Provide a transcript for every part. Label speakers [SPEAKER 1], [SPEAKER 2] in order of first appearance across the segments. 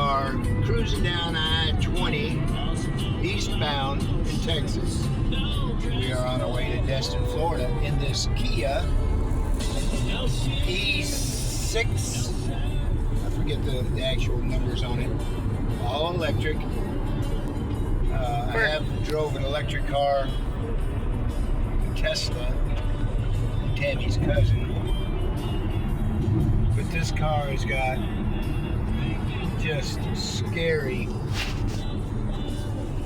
[SPEAKER 1] are cruising down I-20 eastbound in Texas. We are on our way to Destin, Florida in this Kia E6. I forget the actual numbers on it. All electric. I have drove an electric car, Tesla, Tammy's cousin. But this car has got just scary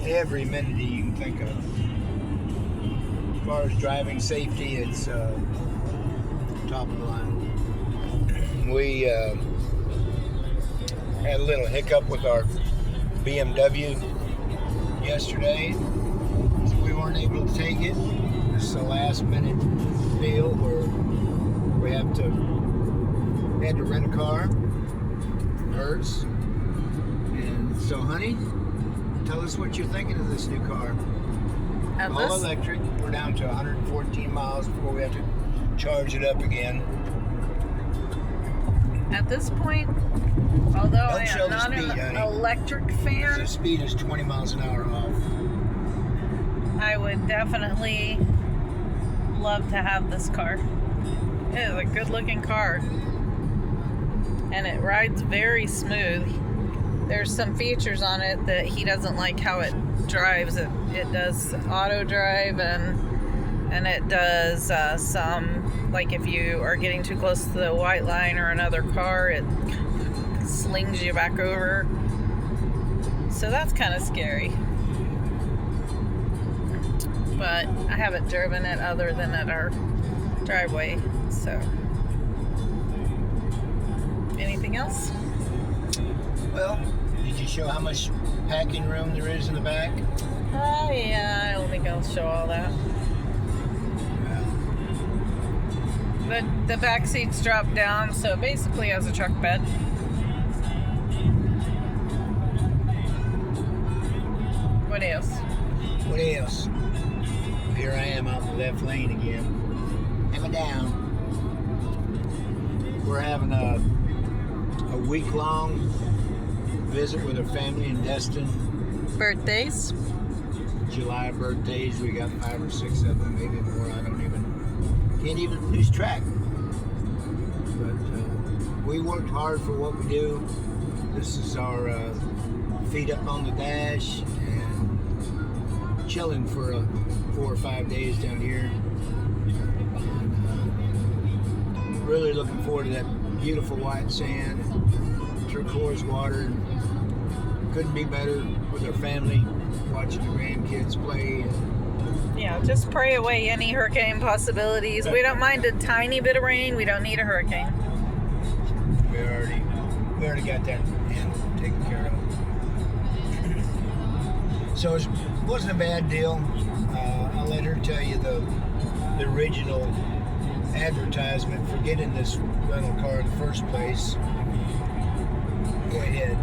[SPEAKER 1] every amenity you can think of. As far as driving safety, it's top of the line. We had a little hiccup with our BMW yesterday, so we weren't able to take it. This is a last minute deal where we had to rent a car. Hers. And so, honey, tell us what you're thinking of this new car. All electric. We're down to 114 miles before we have to charge it up again.
[SPEAKER 2] At this point, although I am not an electric fan,
[SPEAKER 1] the speed is 20 miles an hour off.
[SPEAKER 2] I would definitely love to have this car. It is a good looking car. And it rides very smooth. There's some features on it that he doesn't like how it drives. It does auto drive and it does some, like if you are getting too close to the white line or another car, it slings you back over. So that's kind of scary. But I haven't driven it other than at our driveway, so. Anything else?
[SPEAKER 1] Well, did you show how much packing room there is in the back?
[SPEAKER 2] Oh yeah, I don't think I'll show all that. But the back seats drop down, so basically has a truck bed. What else?
[SPEAKER 1] What else? Here I am out in the left lane again. Hammer down. We're having a week-long visit with our family in Destin.
[SPEAKER 2] Birthdays?
[SPEAKER 1] July birthdays. We got 5 or 6 of them, maybe more. Can't even lose track. But we worked hard for what we do. This is our feet up on the dash and chilling for 4 or 5 days down here. And, really looking forward to that beautiful white sand, turquoise water. Couldn't be better with our family, watching the grandkids play.
[SPEAKER 2] Yeah, just pray away any hurricane possibilities. We don't mind a tiny bit of rain. We don't need a hurricane.
[SPEAKER 1] We already got that taken care of. So it wasn't a bad deal. I'll let her tell you the original advertisement for getting this rental car in the first place. Go ahead.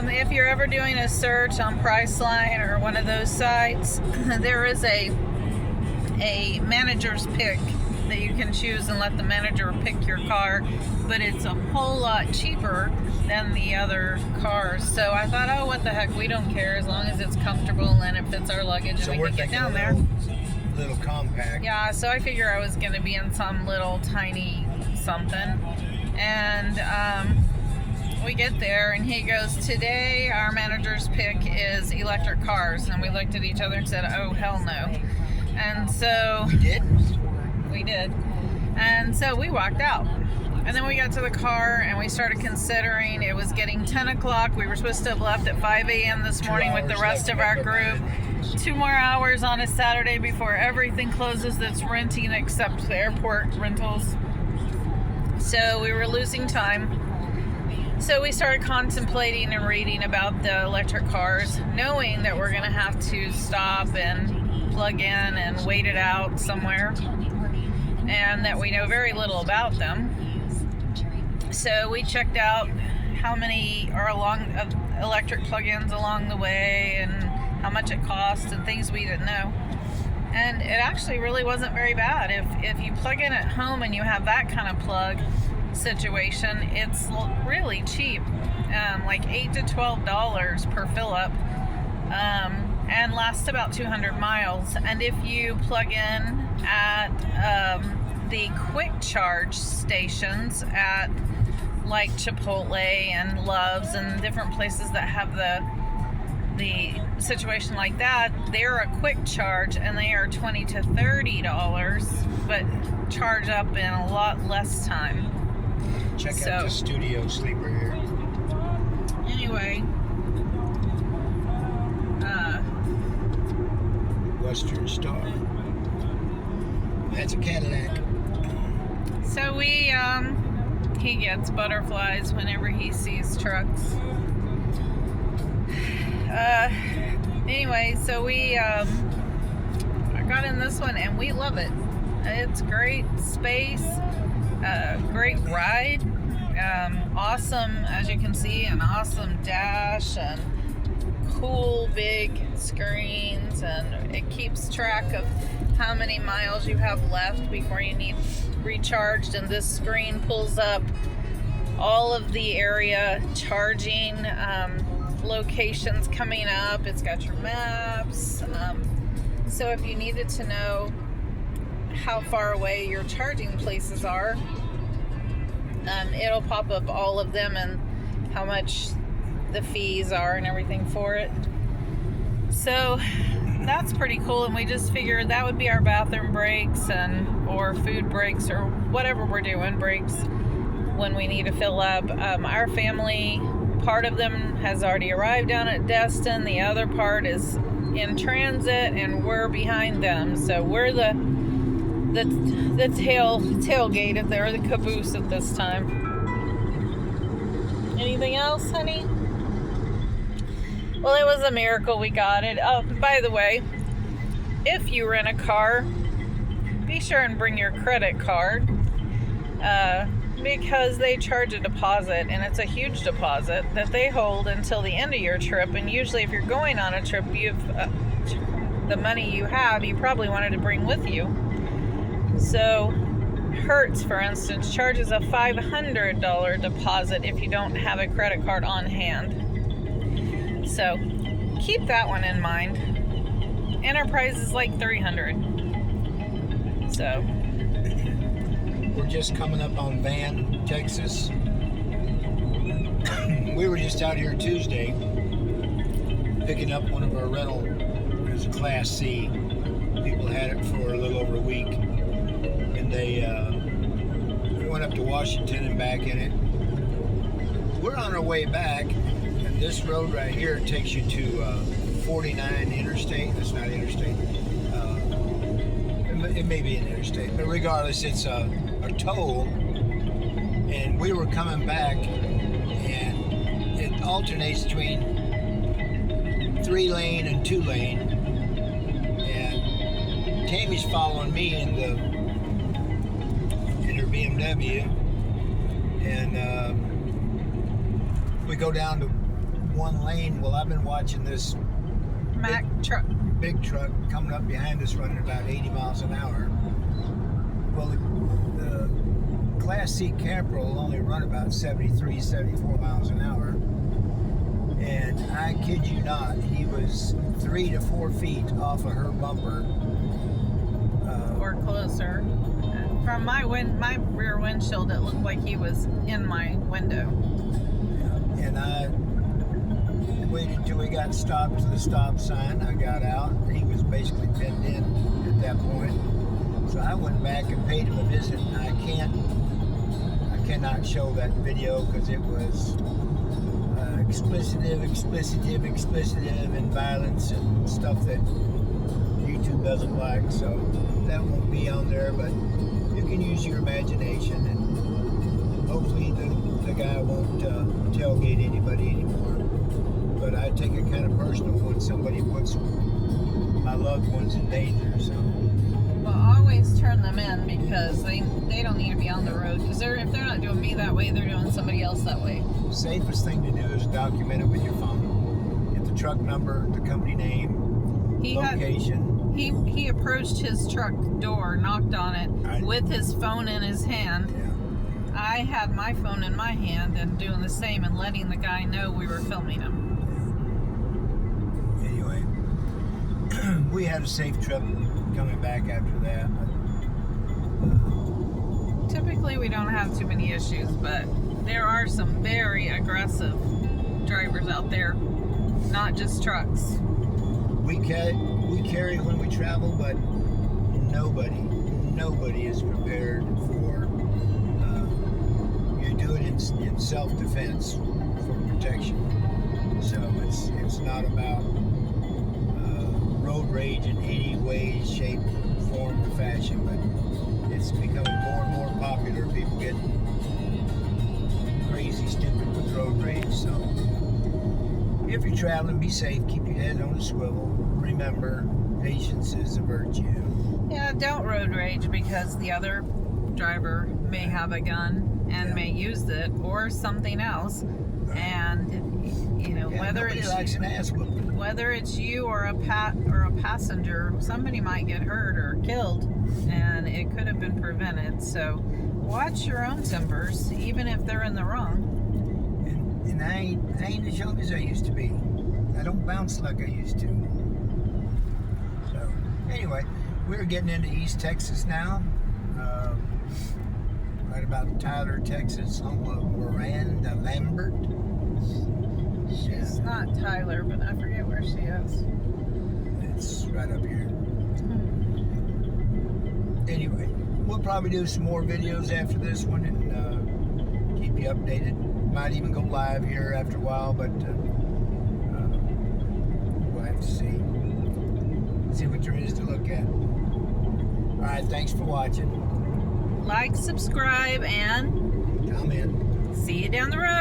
[SPEAKER 2] If you're ever doing a search on Priceline or one of those sites, there is a manager's pick that you can choose and let the manager pick your car, but it's a whole lot cheaper than the other cars. So I thought, oh, what the heck, we don't care as long as it's comfortable and it fits our luggage and we can get down there.
[SPEAKER 1] Little compact.
[SPEAKER 2] Yeah, so I figure I was going to be in some little tiny something. And we get there and he goes, today our manager's pick is electric cars. And we looked at each other and said, oh, hell no. And so we did. And so we walked out. And then we got to the car and we started considering. It was getting 10 o'clock. We were supposed to have left at 5 a.m. this morning with the rest of our group. 2 more hours on a Saturday before everything closes that's renting except the airport rentals. So we were losing time. So we started contemplating and reading about the electric cars, knowing that we're going to have to stop and plug in and wait it out somewhere, and that we know very little about them. So we checked out how many are electric plug-ins along the way and how much it costs and things we didn't know. And it actually really wasn't very bad. If you plug in at home and you have that kind of plug, situation, it's really cheap, like $8 to $12 per fill up, and lasts about 200 miles. And if you plug in at the quick charge stations at like Chipotle and Love's and different places that have the situation like that, they're a quick charge and they are $20 to $30, but charge up in a lot less time.
[SPEAKER 1] Check out the studio sleeper here.
[SPEAKER 2] Anyway,
[SPEAKER 1] Western Star. That's a Cadillac.
[SPEAKER 2] So he gets butterflies whenever he sees trucks. Anyway, so we got in this one and we love it. It's great space, great ride, awesome, as you can see, an awesome dash and cool big screens, and it keeps track of how many miles you have left before you need recharged, and this screen pulls up all of the area charging locations coming up. It's got your maps, so if you needed to know how far away your charging places are, it'll pop up all of them and how much the fees are and everything for it. So that's pretty cool, and we just figured that would be our bathroom breaks or food breaks or whatever we're doing, breaks when we need to fill up. Our family, part of them has already arrived down at Destin, the other part is in transit, and we're behind them, so we're the tailgate if they're the caboose at this time. Anything else, honey? Well, it was a miracle we got it. Oh, by the way, if you rent a car, be sure and bring your credit card, because they charge a deposit, and it's a huge deposit that they hold until the end of your trip. And usually if you're going on a trip, the money you have, you probably wanted to bring with you. So Hertz, for instance, charges a $500 deposit if you don't have a credit card on hand. So keep that one in mind. Enterprise is like $300. So
[SPEAKER 1] we're just coming up on Van, Texas. We were just out here Tuesday picking up one of our rental. It was a Class C. People had it for a little over a week, and we went up to Washington and back in it. We're on our way back, and this road right here takes you to 49 Interstate. That's not Interstate. It may be an interstate, but regardless, it's a toll. And we were coming back, and it alternates between 3-lane and 2-lane. And Tammy's following me in her BMW, and we go down to 1 lane. Well, I've been watching this big truck coming up behind us running about 80 miles an hour. Well, the Class C camper will only run about 73, 74 miles an hour. And I kid you not, he was 3 to 4 feet off of her bumper.
[SPEAKER 2] Or closer. From my rear windshield, it looked like he was in my window.
[SPEAKER 1] And I waited till we got stopped to the stop sign. I got out. He was basically pinned in at that point. So I went back and paid him a visit. And I cannot show that video because it was explicitive, and violence and stuff that YouTube doesn't like. So that won't be on there, but you can use your imagination, and hopefully the guy won't tailgate anybody anymore. But I take it kind of personal when somebody puts my loved ones in danger. So,
[SPEAKER 2] well, always turn them in, because they don't need to be on the road. Because if they're not doing me that way, they're doing somebody else that way.
[SPEAKER 1] The safest thing to do is document it with your phone. Get the truck number, the company name, location.
[SPEAKER 2] He approached his truck door, knocked on it with his phone in his hand.
[SPEAKER 1] Yeah.
[SPEAKER 2] I had my phone in my hand and doing the same and letting the guy know we were filming him.
[SPEAKER 1] Anyway, we had a safe trip coming back after that.
[SPEAKER 2] Typically we don't have too many issues, but there are some very aggressive drivers out there, not just trucks.
[SPEAKER 1] We carry when we travel, but nobody is prepared for. You do it in self-defense for protection. So it's not about road rage in any way, shape, form, or fashion, but it's becoming more and more popular. People get crazy, stupid with road rage. So if you're traveling, be safe. Keep your head on a swivel. Remember, patience is a virtue.
[SPEAKER 2] Yeah, don't road rage because the other driver may have a gun and may use it or something else. And you know, whether it's you or a passenger, somebody might get hurt or killed, and it could have been prevented. So watch your own tempers, even if they're in the wrong.
[SPEAKER 1] And I ain't as young as I used to be. I don't bounce like I used to. So anyway, we're getting into East Texas now. Right about Tyler, Texas, home of Miranda Lambert.
[SPEAKER 2] She's not Tyler, but I forget where she is.
[SPEAKER 1] It's right up here. Anyway, we'll probably do some more videos after this one and keep you updated. Might even go live here after a while, but we'll have to see what there is to look at. All right, thanks for watching.
[SPEAKER 2] Like, subscribe, and
[SPEAKER 1] comment.
[SPEAKER 2] see you down the road.